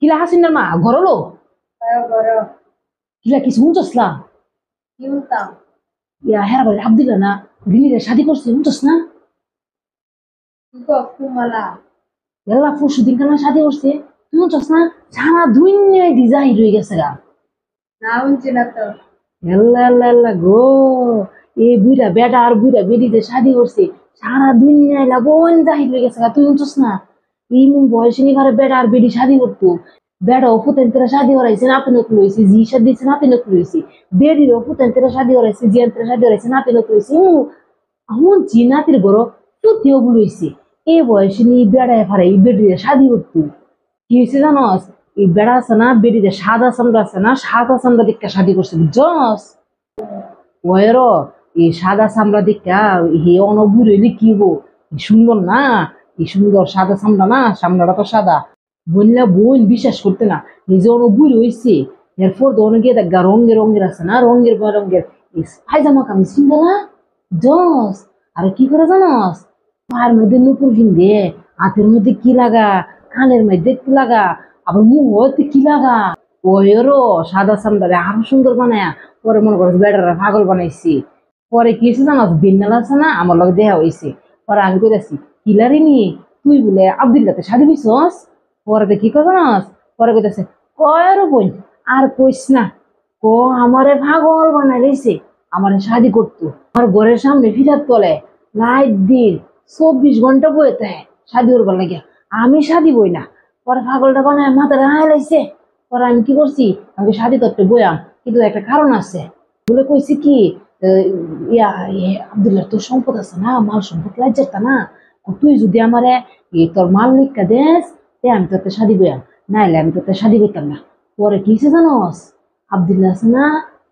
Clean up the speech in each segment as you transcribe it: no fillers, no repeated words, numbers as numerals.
কিলা হাসিনার মা ঘরলো কিলা কিছু শুনছস না? ইয়া হেরা বলে আব্দুল্লা না রিনিরে শাদি করছে শুনছস না? এল্লা পরশু দিন কানা শাদি করছে তুই শুনছস না? সারা দুনিয়ায় ডিজাইন রয়ে গেছে গা। এল্লা এল্লা এল্লা গো এই বুইরা বেটা আর বুইরা বেডিতে শাদি করছে সারা দুনিয়ায় লাবন জাহির হয়ে গেছে গা। তুই শুনছস না? এই মন বয়সে নি ঘরে বেটা আর বেডি শাদি করতো। বেটা অপুতেন তেরা শাদি করাইছে নাতি নকল হয়েছে জি শাদি দিয়েছে নাতি নকল হয়েছে বেডির অপুতেন তেরা শাদি করাইছে জিয়ান তেরা শাদি করাইছে নাতি নকল হয়েছে শুনছি নাতির বড় সত্যি ওগুলো হয়েছে এই বয়সে নি বেড়ায় ফারে এই বেডিরে শাদি করতো। কি হয়েছে জানস? এই বেড়া আছে না বেডিরে সাদা চামড়া আছে না সাদা চামড়া দিকটা শাদি করছে বুঝছস? ওয়েরও এই সাদা চামড়া দিকটা হে অনবুর হইলে কি হবো সুন্দর না এই সুন্দর সাদা চামড়া না চামড়াটা তো সাদা বললে বোন বিশ্বাস করতে না এই যে অনবুর হয়েছে এরপর তো অনেকে দেখা রঙের রঙের আছে না রঙের রঙের পায়জামা কামিজ কিনবে না জস আর কি করে জানস পায়ের মধ্যে নুপুর কিনবে হাতের মধ্যে কি লাগা কানের মধ্যে কি লাগা আবার মুখ হতে কি লাগা ওয়েরও সাদা চামড়ারে আরো সুন্দর বানায় পরে মনে করছে বেটারা পাগল বানাইছি পরে কি হয়েছে জানাস বিন্নাল আছে না আমার লগে দেখা হয়েছে পরে আমি কইতাছি কিলারি নিয়ে তুই বলে আব্দুল্লাতে শাদি দিছস পরে কি কয় জানাস পরে কইতাছে কয়েরও বোন আর কইস না ক আমারে পাগল বানাই লইছে আমারে শাদি করতো আমার ঘরের সামনে ফিরাত তলে রাত দিন 24 ঘন্টা বয়ে থাকে শাদি করবার লাগে আমি শাদি বই না পরে পাগলটা বানায় মাথাটা হাই লাইছে পরে আমি কি করছি আমি শাদি করতে বইয়াম কিন্তু একটা কারণ আছে বলে কইছি কি ইয়া আব্দুল্লাহ তোর সম্পদ আছে না মাল সম্পদ লাজ্জারটা না তুই যদি আমারে তোর মাল লিখা দেস তে আমি তোর শাদি বইয়াম নাইলে আমি তোর শাদি বইতাম না পরে কি হয়েছে জানোস আব্দুল্লাহ আছে না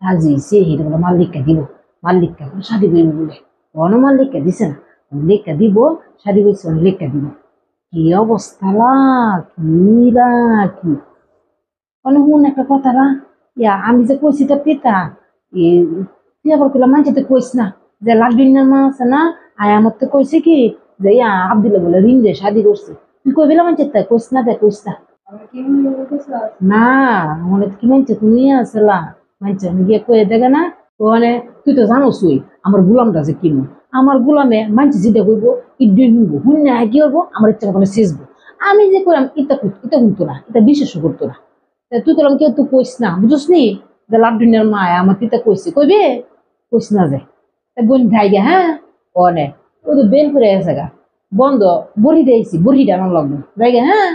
রাজি হয়েছে এটা বলে মাল লিখা দিব মাল লিখা শাদি বইব বলে অন মাল লিখা দিছে না লেখা দিব শাদি বইছে লেখা দিব কি অবস্থা লা কি অনেক মন একটা কথা না ইয়া আমি যে কইছি তা পিতা তুই আবার কইলাম মানছে তো কইস না যে লাড্ডুর মা আছে না আয় আমার তো কইছে কি যে ইয়া আব্দুল্লাহ বলে রিন রে শাদি করছে তুই কই বেলা মানছে তাই কইস না তাই কইস না না মানে কি মানছে তুমি আসলা মানছে আমি গিয়ে কয়ে দেখে না মানে তুই তো জানোসই আমার গুলামটা যে কিনো আমার গুলামে মানছে যেটা কইবো ইড্ডি শুনবো শুনে কি করবো আমার ইচ্ছা মতো শেষবো আমি যে কইলাম ইটা শুনতো না এটা বিশ্বাসও করতো না তুই করলাম কেউ তুই কইস না বুঝস নি যে লাড্ডুনের মায় আমার তিতা কইছে কইবে কইস না যে বোন যাই গে হ্যাঁ অনে ও তো বেল করে গেছে গা বন্ধ বড়ি দিয়েছি বড়িটা আমার লাগবে যাই গে হ্যাঁ।